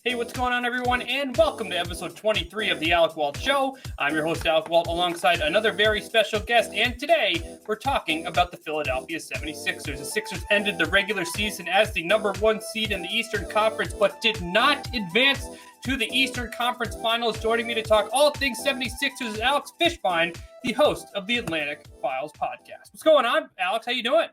Hey, what's going on, everyone, and welcome to episode 23 of the Alec Walt Show. I'm your host, Alec Walt, alongside another very special guest, and today we're talking about the Philadelphia 76ers. The Sixers ended the regular season as the number one seed in the Eastern Conference, but did not advance to the Eastern Conference Finals. Joining me to talk all things 76ers is Alex Fischbein, the host of the Atlantic Files podcast. What's going on, Alex? How you doing?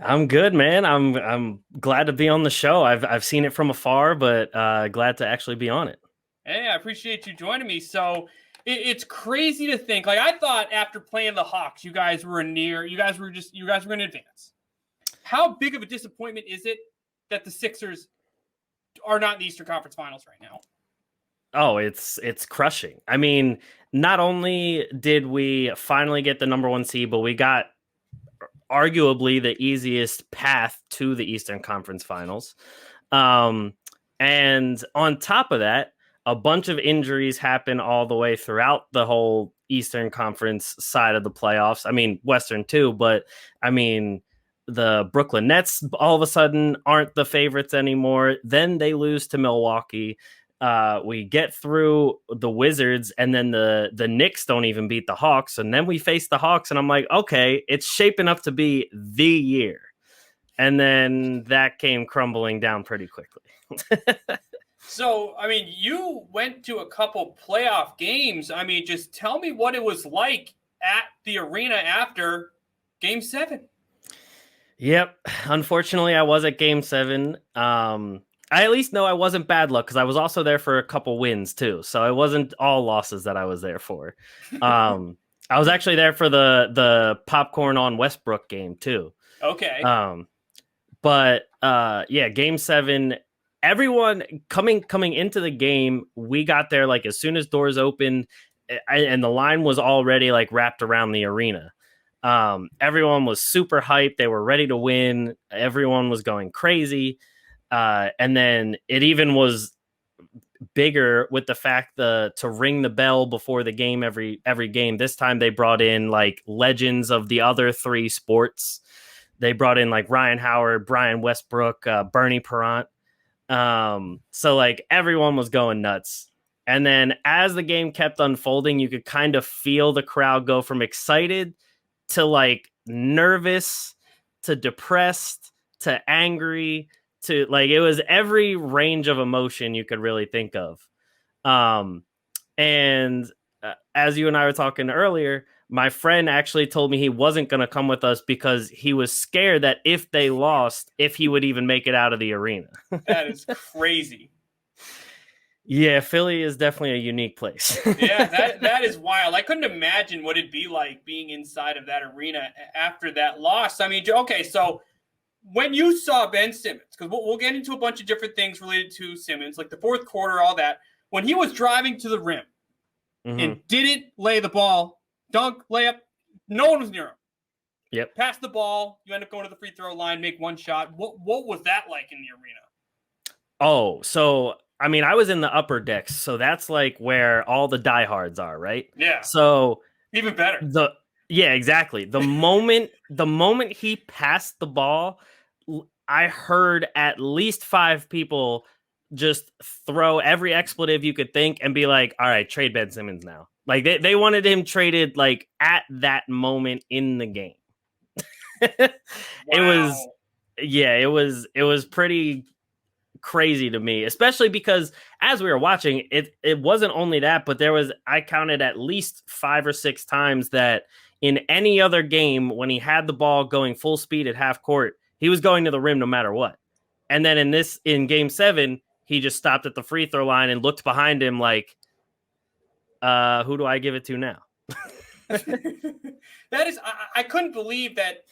I'm good, man. I'm glad to be on the show. I've seen it from afar, but glad to actually be on it. Hey, I appreciate you joining me. So it's crazy to think. Like, I thought after playing the Hawks, you guys were going to advance. How big of a disappointment is it that the Sixers are not in the Eastern Conference Finals right now? Oh, it's crushing. I mean, not only did we finally get the number one seed, but we got arguably the easiest path to the Eastern Conference Finals. And on top of that, a bunch of injuries happen all the way throughout the whole Eastern Conference side of the playoffs. I mean, Western too, but I mean, the Brooklyn Nets all of a sudden aren't the favorites anymore. Then they lose to Milwaukee. We get through the Wizards, and then the Knicks don't even beat the Hawks. And then we face the Hawks, and I'm like, okay, it's shaping up to be the year. And then that came crumbling down pretty quickly. So, I mean, you went to a couple playoff games. I mean, just tell me what it was like at the arena after Game 7. Yep. Unfortunately, I was at Game 7. I at least know I wasn't bad luck because I was also there for a couple wins too. So it wasn't all losses that I was there for. I was actually there for the popcorn on Westbrook game too. Okay. But yeah, Game 7, everyone coming into the game, we got there like as soon as doors opened, and the line was already like wrapped around the arena. Everyone was super hyped. They were ready to win. Everyone was going crazy. And then it even was bigger with the fact to ring the bell before the game every game. This time they brought in like legends of the other three sports. They brought in like Ryan Howard, Brian Westbrook, Bernie Parent. So like everyone was going nuts. And then as the game kept unfolding, you could kind of feel the crowd go from excited to like nervous to depressed to angry to like, it was every range of emotion you could really think of. And as you and I were talking earlier, my friend actually told me he wasn't going to come with us because he was scared that if they lost, if he would even make it out of the arena. That is crazy. Yeah, Philly is definitely a unique place. Yeah, that is wild. I couldn't imagine what it'd be like being inside of that arena after that loss. I mean, okay, so when you saw Ben Simmons, because we'll get into a bunch of different things related to Simmons, like the fourth quarter, all that, when he was driving to the rim and didn't lay the ball, dunk, layup, no one was near him. Yep. Pass the ball, you end up going to the free throw line, make one shot. What was that like in the arena? Oh, so I mean, I was in the upper decks, so that's like where all the diehards are, right? Yeah. So even better. Yeah, exactly. The moment he passed the ball, I heard at least 5 people just throw every expletive you could think and be like, all right, trade Ben Simmons now. Like they wanted him traded like at that moment in the game. Wow. It was pretty crazy to me, especially because as we were watching it wasn't only that, but I counted at least 5 or 6 times that in any other game when he had the ball going full speed at half court, he was going to the rim no matter what. And then in Game 7, he just stopped at the free throw line and looked behind him like, who do I give it to now? That is, I couldn't believe that.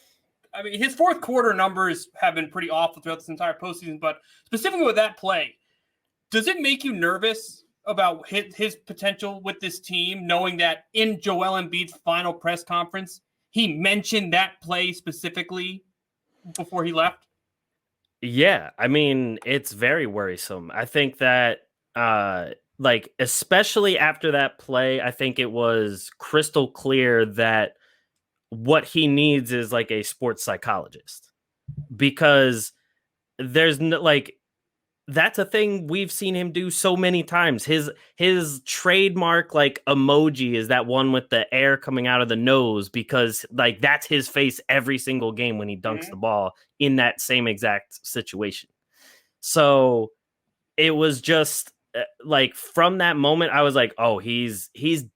I mean, his fourth quarter numbers have been pretty awful throughout this entire postseason, but specifically with that play, does it make you nervous about his potential with this team, knowing that in Joel Embiid's final press conference, he mentioned that play specifically before he left? Yeah, I mean, it's very worrisome. I think that, like, especially after that play, I think it was crystal clear that what he needs is like a sports psychologist, because there's no, like, that's a thing we've seen him do so many times. His trademark like emoji is that one with the air coming out of the nose, because like that's his face every single game when he dunks the ball in that same exact situation. So it was just like from that moment I was like, oh, he's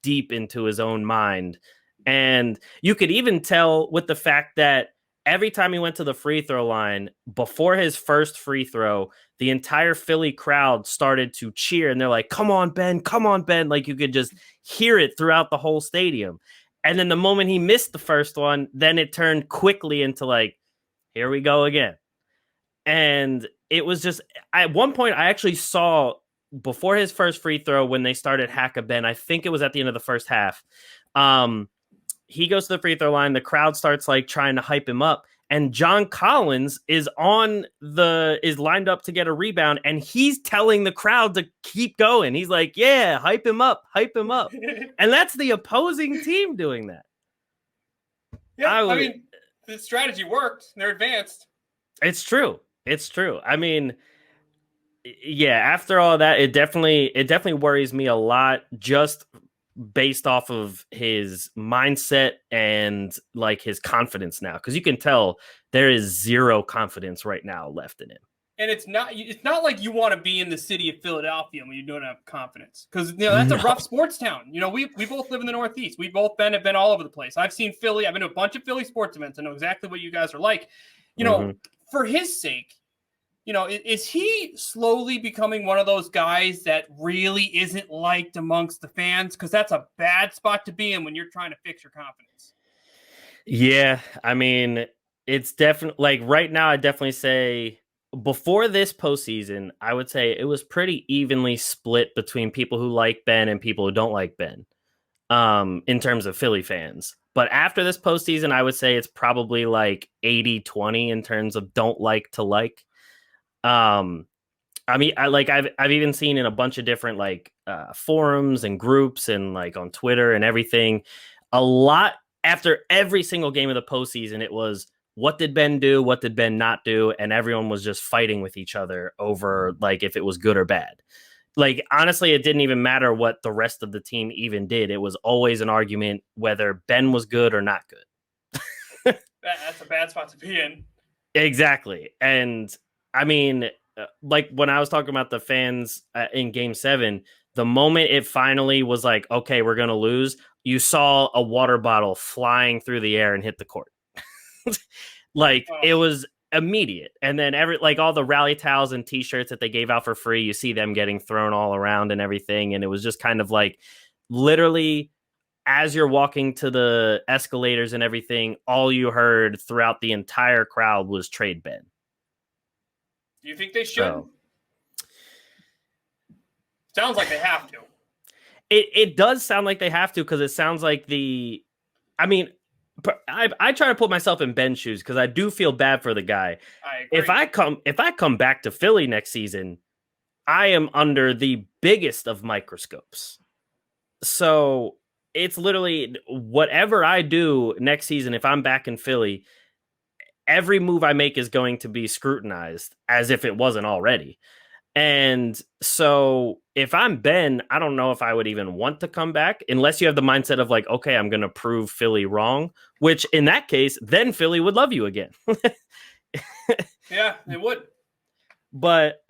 deep into his own mind. And you could even tell with the fact that every time he went to the free throw line before his first free throw, the entire Philly crowd started to cheer and they're like, come on, Ben, come on, Ben. Like you could just hear it throughout the whole stadium. And then the moment he missed the first one, then it turned quickly into like, here we go again. And it was just, at one point I actually saw before his first free throw when they started Hack a Ben, I think it was at the end of the first half. He goes to the free throw line. The crowd starts like trying to hype him up. And John Collins is lined up to get a rebound. And he's telling the crowd to keep going. He's like, yeah, hype him up, hype him up. And that's the opposing team doing that. Yeah, I mean, the strategy worked. They're advanced. It's true. It's true. I mean, yeah, after all that, it definitely worries me a lot just based off of his mindset and like his confidence now, because you can tell there is zero confidence right now left in him. And it's not like you want to be in the city of Philadelphia when you don't have confidence, because that's a rough sports town. We both live in the Northeast. We both have been all over the place. I've seen Philly. I've been to a bunch of Philly sports events. I know exactly what you guys are like. For his sake, is he slowly becoming one of those guys that really isn't liked amongst the fans? Because that's a bad spot to be in when you're trying to fix your confidence. Yeah, I mean, it's definitely like right now, I definitely say before this postseason, I would say it was pretty evenly split between people who like Ben and people who don't like Ben, in terms of Philly fans. But after this postseason, I would say it's probably like 80-20 in terms of don't like to like. I mean, I've even seen in a bunch of different like forums and groups and like on Twitter and everything, a lot after every single game of the postseason, it was, what did Ben do? What did Ben not do? And everyone was just fighting with each other over like if it was good or bad. Like, honestly, it didn't even matter what the rest of the team even did. It was always an argument whether Ben was good or not good. That's a bad spot to be in. Exactly. And I mean, like when I was talking about the fans in Game 7, the moment it finally was like, okay, we're going to lose, you saw a water bottle flying through the air and hit the court. It was immediate. And then all the rally towels and t-shirts that they gave out for free, you see them getting thrown all around and everything. And it was just kind of like literally as you're walking to the escalators and everything, all you heard throughout the entire crowd was trade Ben. Do you think they should? Sounds like they have to. It does sound like they have to, because it sounds like I try to put myself in Ben's shoes because I do feel bad for the guy. I agree. If I come back to Philly next season, I am under the biggest of microscopes. So it's literally whatever I do next season. If I'm back in Philly, every move I make is going to be scrutinized as if it wasn't already. And so if I'm Ben, I don't know if I would even want to come back unless you have the mindset of like, okay, I'm going to prove Philly wrong, which in that case, then Philly would love you again. Yeah, it would. But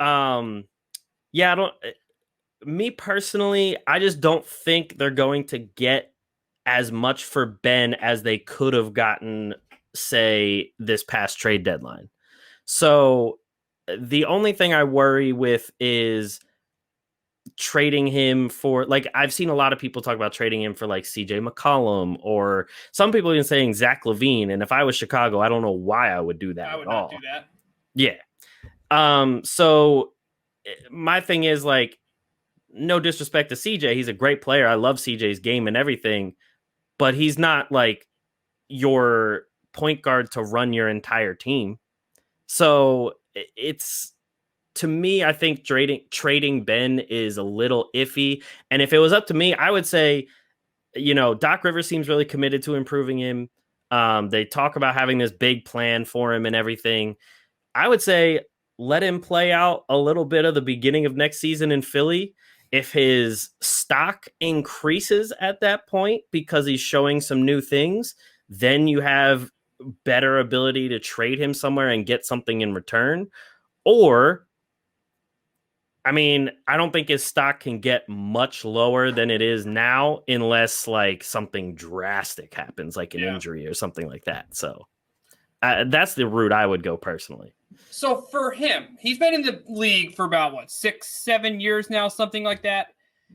me personally, I just don't think they're going to get as much for Ben as they could have gotten, say, this past trade deadline. So the only thing I worry with is trading him for, like, I've seen a lot of people talk about trading him for like CJ McCollum, or some people even saying Zach LaVine. And if I was Chicago, I don't know why I would do that. I would not do that. Yeah. So my thing is, like, no disrespect to CJ. He's a great player. I love CJ's game and everything, but he's not like your point guard to run your entire team. So it's, to me, I think trading Ben is a little iffy. And if it was up to me, I would say, Doc Rivers seems really committed to improving him. They talk about having this big plan for him and everything. I would say let him play out a little bit of the beginning of next season in Philly. If his stock increases at that point because he's showing some new things, then you have better ability to trade him somewhere and get something in return. Or, I mean, I don't think his stock can get much lower than it is now unless like something drastic happens, like an injury or something like that. So that's the route I would go personally. So for him, he's been in the league for about, 6-7 years now, something like that.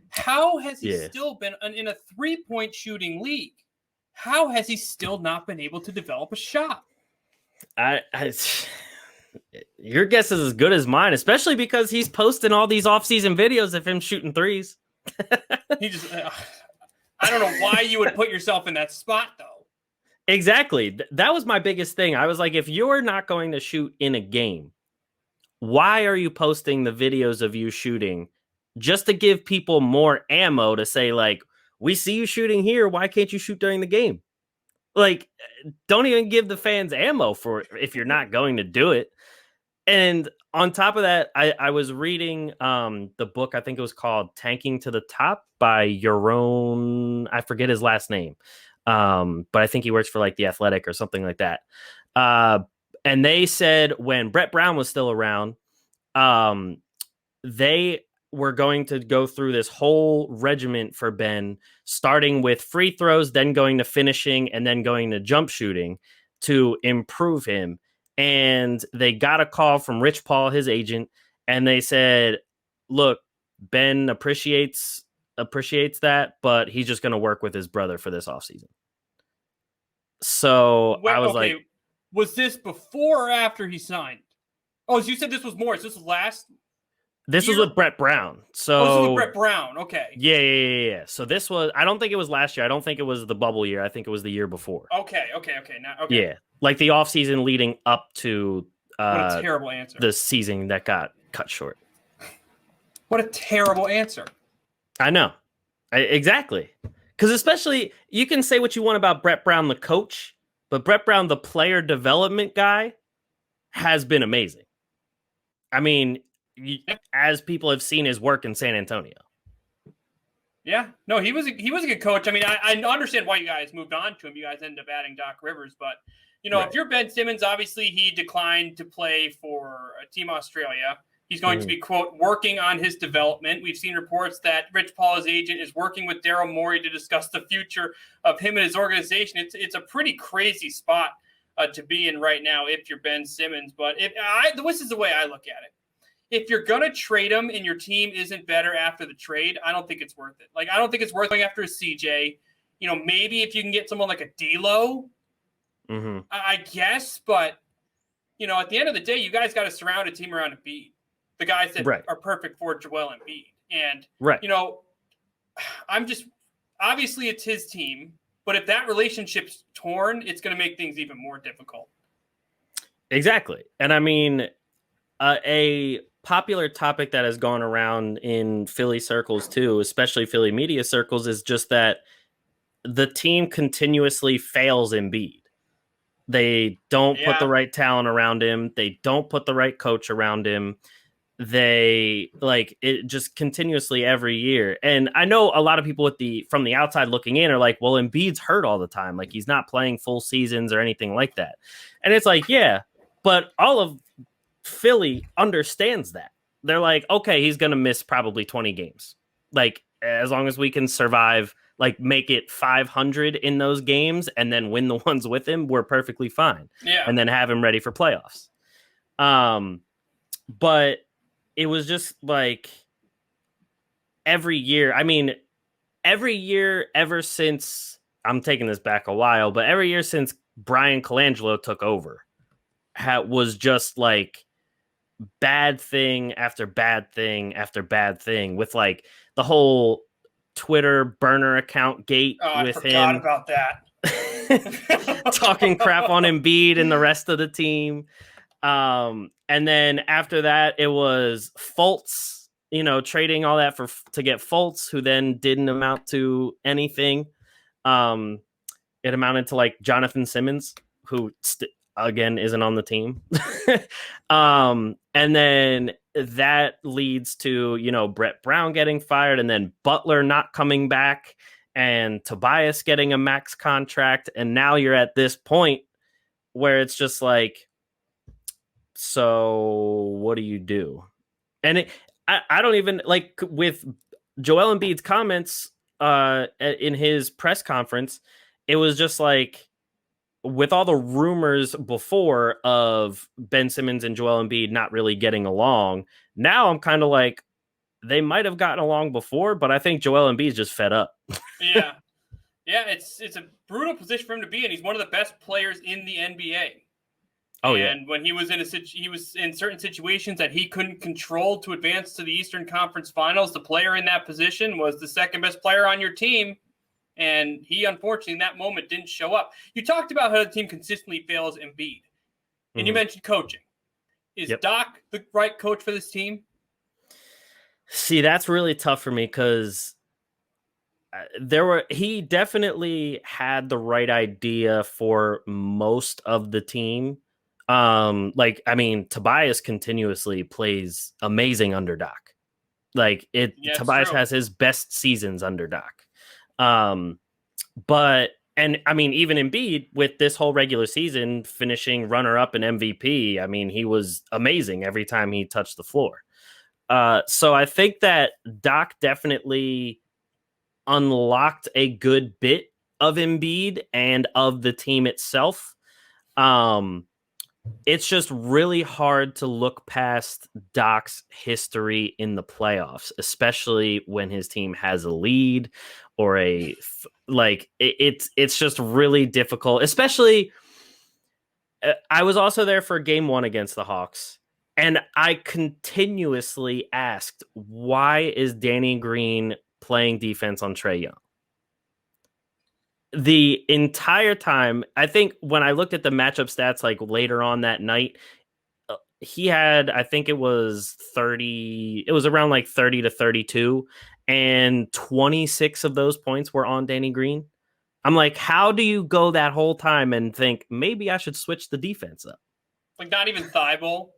How has he still been in a three-point shooting league? How has he still not been able to develop a shot? Your guess is as good as mine, especially because he's posting all these off-season videos of him shooting threes. He just, I don't know why you would put yourself in that spot, though. Exactly. That was my biggest thing. I was like, if you're not going to shoot in a game, why are you posting the videos of you shooting just to give people more ammo to say, like, we see you shooting here. Why can't you shoot during the game? Like, don't even give the fans ammo for it if you're not going to do it. And on top of that, I was reading the book, I think it was called Tanking to the Top by Yaron, I forget his last name. But I think he works for like The Athletic or something like that. And they said when Brett Brown was still around, they were going to go through this whole regiment for Ben, starting with free throws, then going to finishing, and then going to jump shooting to improve him. And they got a call from Rich Paul, his agent, and they said, look, Ben appreciates that, but he's just going to work with his brother for this offseason. So I was like, was this before or after he signed? Oh, so you said this was Morris. This was last. This was with Brett Brown. So this was with Brett Brown. Okay. Yeah. So this was, I don't think it was last year. I don't think it was the bubble year. I think it was the year before. Okay. Now, okay. Yeah. Like the offseason leading up to what a terrible answer. The season that got cut short. What a terrible answer. I know. Exactly. Because especially, you can say what you want about Brett Brown, the coach, but Brett Brown, the player development guy, has been amazing. I mean, as people have seen his work in San Antonio. Yeah. No, he was a good coach. I mean, I understand why you guys moved on to him. You guys ended up adding Doc Rivers. But, right. If you're Ben Simmons, obviously he declined to play for Team Australia. He's going to be, quote, working on his development. We've seen reports that Rich Paul's agent is working with Daryl Morey to discuss the future of him and his organization. It's a pretty crazy spot to be in right now if you're Ben Simmons. But this is the way I look at it. If you're going to trade him and your team isn't better after the trade, I don't think it's worth it. Like, I don't think it's worth going after a CJ. Maybe if you can get someone like a D'Lo, I guess. But, at the end of the day, you guys got to surround a team around Embiid. The guys that are perfect for Joel Embiid. And, I'm just – obviously it's his team. But if that relationship's torn, it's going to make things even more difficult. Exactly. And, I mean, a popular topic that has gone around in Philly circles too, especially Philly media circles, is just that the team continuously fails Embiid. They don't put the right talent around him. They don't put the right coach around him. They like it just continuously every year. And I know a lot of people from the outside looking in are like, well, Embiid's hurt all the time. Like he's not playing full seasons or anything like that. And it's like, yeah, but all of Philly understands that. They're like, okay, he's going to miss probably 20 games. Like as long as we can survive, like make it 500 in those games and then win the ones with him, we're perfectly fine. Yeah. And then have him ready for playoffs. But it was just like every year. I mean, every year ever since, I'm taking this back a while, but every year since Brian Colangelo took over was just like bad thing after bad thing after bad thing with like the whole Twitter burner account gate with him. I forgot about that. Talking crap on Embiid and the rest of the team. And then after that, it was Fultz, trading all that to get Fultz, who then didn't amount to anything. It amounted to like Jonathan Simmons, who again isn't on the team. And then that leads to, Brett Brown getting fired, and then Butler not coming back, and Tobias getting a max contract. And now you're at this point where it's just like, so what do you do? And I don't even like, with Joel Embiid's comments in his press conference, it was just like, with all the rumors before of Ben Simmons and Joel Embiid not really getting along, now I'm kind of like, they might have gotten along before, but I think Joel Embiid's just fed up. Yeah. Yeah, it's a brutal position for him to be in. He's one of the best players in the NBA. Oh, and when he was in certain situations that he couldn't control to advance to the Eastern Conference Finals, the player in that position was the second best player on your team. And he, unfortunately, in that moment didn't show up. You talked about how the team consistently fails Embiid. And you mentioned coaching. Is Doc the right coach for this team? See, that's really tough for me because he definitely had the right idea for most of the team. Tobias continuously plays amazing under Doc. Tobias has his best seasons under Doc. Even Embiid, with this whole regular season finishing runner-up and MVP, he was amazing every time he touched the floor. So I think that Doc definitely unlocked a good bit of Embiid and of the team itself. It's just really hard to look past Doc's history in the playoffs, especially when his team has a lead or it's just really difficult. Especially, I was also there for game 1 against the Hawks, and I continuously asked, why is Danny Green playing defense on Trae Young? The entire time, I think when I looked at the matchup stats later on that night, he had, I think it was around 30 to 32, and 26 of those points were on Danny Green. I'm like, how do you go that whole time and think maybe I should switch the defense up? Not even Thibault.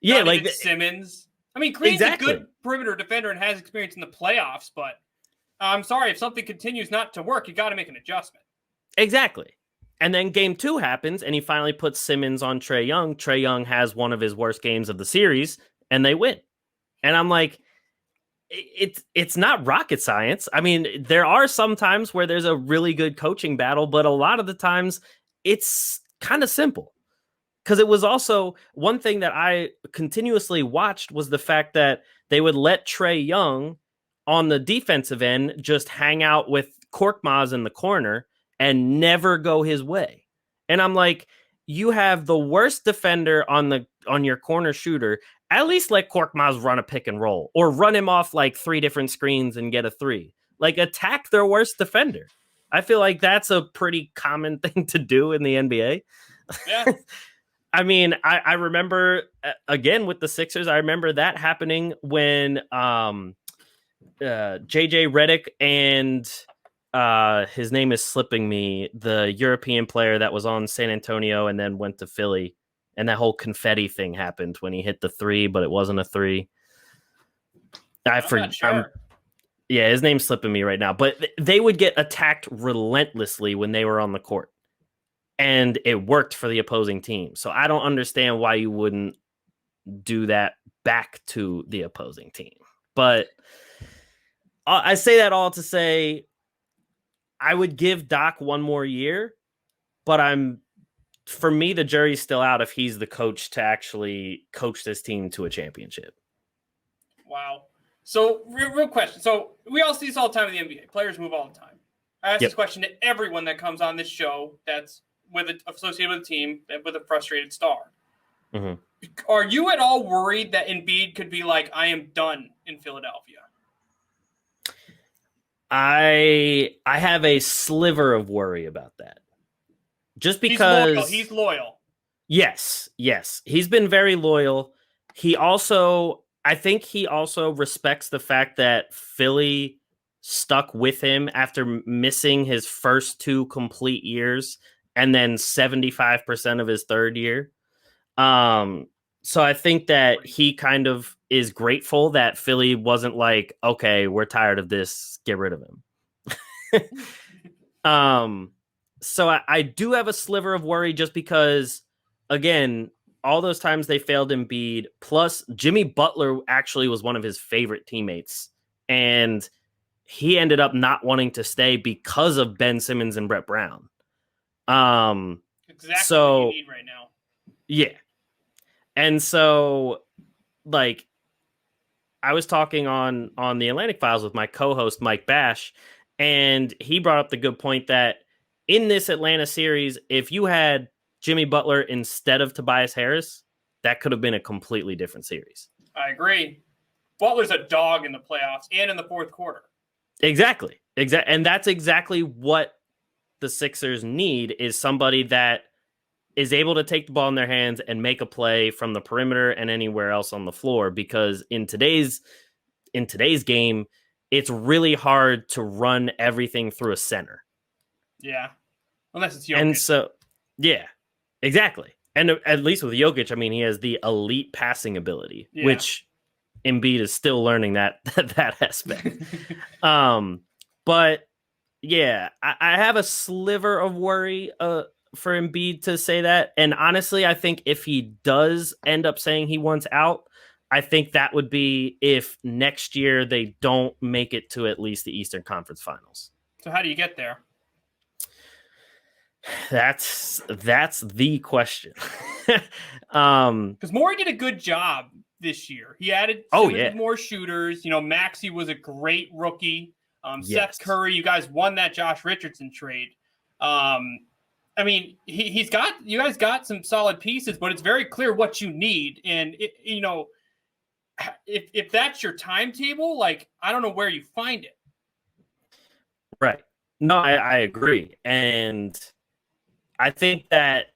Yeah, not even Simmons. Green's exactly. a good perimeter defender and has experience in the playoffs, but I'm sorry, if something continues not to work, you got to make an adjustment. Exactly. And then game 2 happens, and he finally puts Simmons on Trae Young. Trae Young has one of his worst games of the series, and they win. And I'm like, it's not rocket science. There are some times where there's a really good coaching battle, but a lot of the times it's kind of simple. Because it was also one thing that I continuously watched was the fact that they would let Trae Young on the defensive end just hang out with Korkmaz in the corner and never go his way. And I'm like, you have the worst defender on your corner shooter. At least let Korkmaz run a pick and roll or run him off 3 different screens and get a 3. Attack their worst defender. I feel like that's a pretty common thing to do in the NBA. Yeah. I remember, again, with the Sixers, I remember that happening when JJ Redick and his name is slipping me, the European player that was on San Antonio and then went to Philly, and that whole confetti thing happened when he hit the 3, but it wasn't a 3. I'm not sure. His name's slipping me right now, but they would get attacked relentlessly when they were on the court, and it worked for the opposing team. So I don't understand why you wouldn't do that back to the opposing team. But I say that all to say I would give Doc one more year, but for me, the jury's still out if he's the coach to actually coach this team to a championship. Wow. So, real question. So, we all see this all the time in the NBA. Players move all the time. I ask this question to everyone that comes on this show that's associated with a team with a frustrated star. Mm-hmm. Are you at all worried that Embiid could be like, I am done in Philadelphia? I have a sliver of worry about that. Just because he's loyal. Yes. He's been very loyal. I think he also respects the fact that Philly stuck with him after missing his first 2 complete years and then 75% of his third year. So I think that he kind of is grateful that Philly wasn't like, okay, we're tired of this, get rid of him. So I do have a sliver of worry just because, again, all those times they failed Embiid, plus Jimmy Butler actually was one of his favorite teammates, and he ended up not wanting to stay because of Ben Simmons and Brett Brown. Exactly what you need right now. Yeah. And so, like, I was talking on the Atlantic Files with my co-host, Mike Bash, and he brought up the good point that in this Atlanta series, if you had Jimmy Butler instead of Tobias Harris, that could have been a completely different series. I agree. Butler's a dog in the playoffs and in the fourth quarter. Exactly. And that's exactly what the Sixers need, is somebody that is able to take the ball in their hands and make a play from the perimeter and anywhere else on the floor. Because in today's game, it's really hard to run everything through a center. Yeah. Unless it's Jokic. And so, yeah, exactly. And at least with Jokic, I mean, he has the elite passing ability, which Embiid is still learning that aspect. But yeah, I have a sliver of worry for Embiid to say that. And honestly, I think if he does end up saying he wants out, I think that would be if next year they don't make it to at least the Eastern Conference Finals. So how do you get there? That's the question. Because Morey did a good job this year. He added more shooters. You know, Maxey was a great rookie. Seth Curry, you guys won that Josh Richardson trade. I mean, you guys got some solid pieces, but it's very clear what you need. And if that's your timetable, like, I don't know where you find it. Right. No, I agree. And I think that,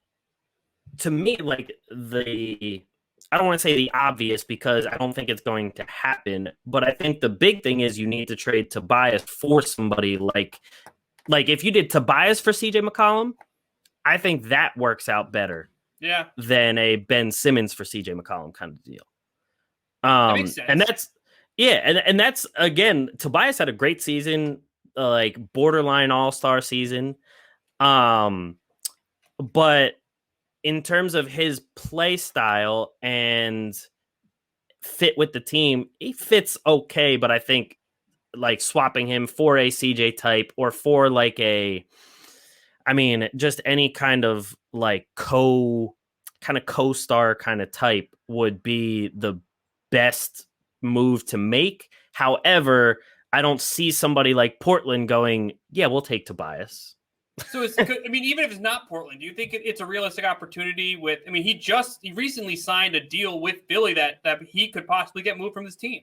to me, like, I don't want to say the obvious because I don't think it's going to happen, but I think the big thing is you need to trade Tobias for somebody like if you did Tobias for CJ McCollum, I think that works out better than a Ben Simmons for CJ McCollum kind of deal. That makes sense. And that's, and that's, again, Tobias had a great season, like borderline all-star season. But in terms of his play style and fit with the team, he fits okay. But I think like swapping him for a CJ type or for like just any kind of like co-star kind of type would be the best move to make. However, I don't see somebody like Portland going, yeah, we'll take Tobias. So, even if it's not Portland, do you think it's a realistic opportunity with, he recently signed a deal with Philly that he could possibly get moved from this team?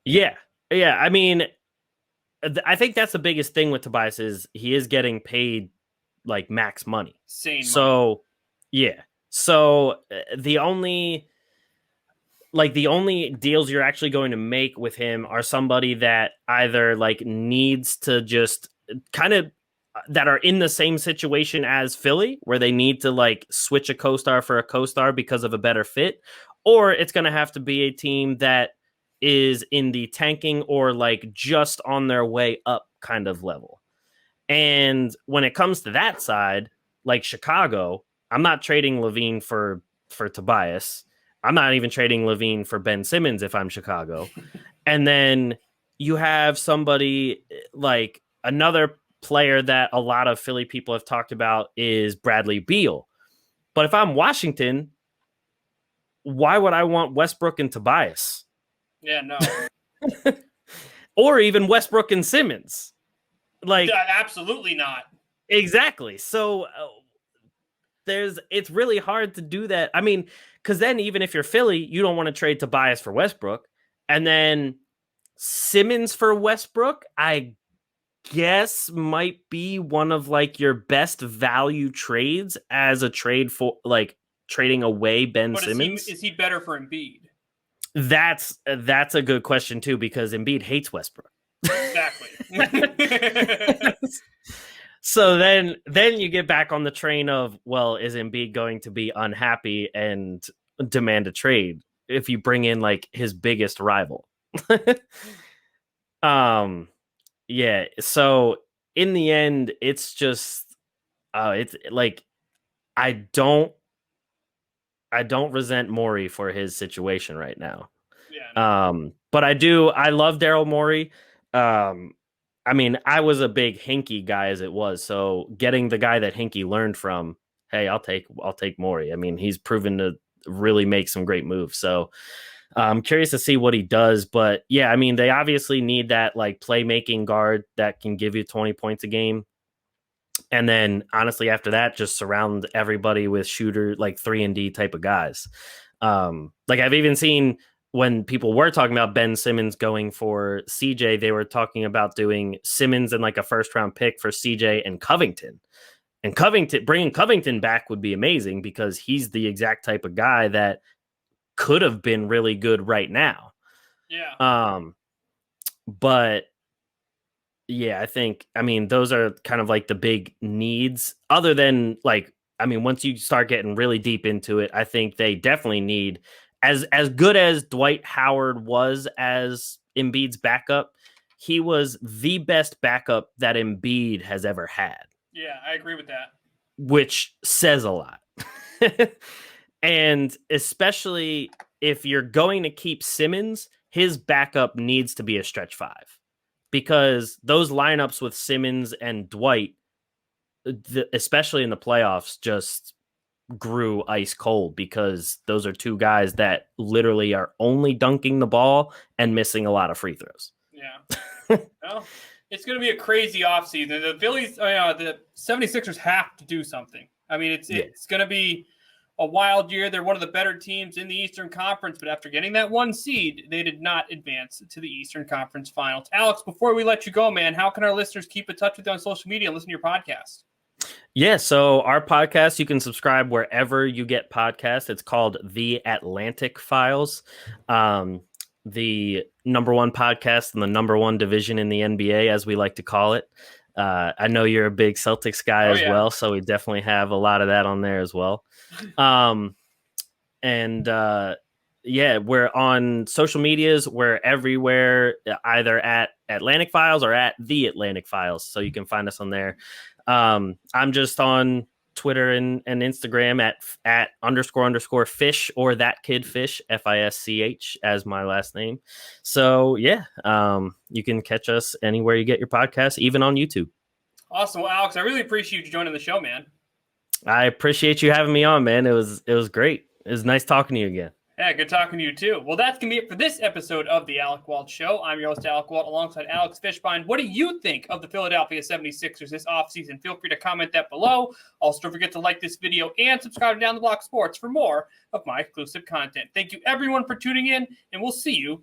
Yeah. I mean, I think that's the biggest thing with Tobias is he is getting paid like max money. Money. Yeah. So the only deals you're actually going to make with him are somebody that either like needs to just kind of that are in the same situation as Philly, where they need to like switch a co-star for a co-star because of a better fit, or it's going to have to be a team that is in the tanking or like just on their way up kind of level. And when it comes to that side, like Chicago, I'm not trading Levine for Tobias. I'm not even trading Levine for Ben Simmons if I'm Chicago. And then you have somebody like another player that a lot of Philly people have talked about is Bradley Beal. But if I'm Washington, why would I want Westbrook and Tobias? Yeah, no. Or even Westbrook and Simmons. Like, absolutely not. Exactly. So it's really hard to do that. I mean, because then even if you're Philly, you don't want to trade Tobias for Westbrook. And then Simmons for Westbrook, I guess might be one of like your best value trades as a trade for like trading away Ben Simmons. Is he better for Embiid? That's a good question too, because Embiid hates Westbrook. Exactly. So then you get back on the train of, well, is Embiid going to be unhappy and demand a trade if you bring in like his biggest rival? Yeah. So in the end, it's just it's like I don't resent Morey for his situation right now. Yeah. No. But I love Daryl Morey. I mean, I was a big Hinkie guy as it was, so getting the guy that Hinkie learned from, hey, I'll take Morey. I mean, he's proven to really make some great moves. So I'm curious to see what he does. But yeah, I mean, they obviously need that like playmaking guard that can give you 20 points a game. And then honestly, after that, just surround everybody with shooter, like 3-and-D type of guys. Like I've even seen when people were talking about Ben Simmons going for CJ, they were talking about doing Simmons and like a first round pick for CJ and Covington. And bringing Covington back would be amazing because he's the exact type of guy that could have been really good right now. Yeah. But yeah, I mean, those are kind of like the big needs other than like, I mean, once you start getting really deep into it, I think they definitely need as good as Dwight Howard was as Embiid's backup. He was the best backup that Embiid has ever had. Yeah, I agree with that. Which says a lot. And especially if you're going to keep Simmons, his backup needs to be a stretch five. Because those lineups with Simmons and Dwight, especially in the playoffs, just grew ice cold because those are two guys that literally are only dunking the ball and missing a lot of free throws. Yeah. Well, it's going to be a crazy offseason. The Phillies, the 76ers have to do something. I mean, it's going to be a wild year. They're one of the better teams in the Eastern Conference, but after getting that 1 seed, they did not advance to the Eastern Conference Finals. Alex, before we let you go, man, how can our listeners keep in touch with you on social media and listen to your podcast? Yeah, so our podcast, you can subscribe wherever you get podcasts. It's called The Atlantic Files, the #1 podcast in the #1 division in the NBA, as we like to call it. I know you're a big Celtics guy well, so we definitely have a lot of that on there as well. Yeah, we're on social medias. We're everywhere, either at Atlantic Files or at The Atlantic Files. So you can find us on there. I'm just on Twitter and Instagram at _ fish or that kid fish, FISCH as my last name. So yeah, you can catch us anywhere you get your podcast, even on YouTube. Awesome. Well, Alex, I really appreciate you joining the show, man. I appreciate you having me on, man. It was great. It was nice talking to you again. Yeah, good talking to you too. Well, that's going to be it for this episode of the Alec Walt Show. I'm your host, Alec Walt, alongside Alex Fischbein. What do you think of the Philadelphia 76ers this offseason? Feel free to comment that below. Also, don't forget to like this video and subscribe to Down the Block Sports for more of my exclusive content. Thank you, everyone, for tuning in, and we'll see you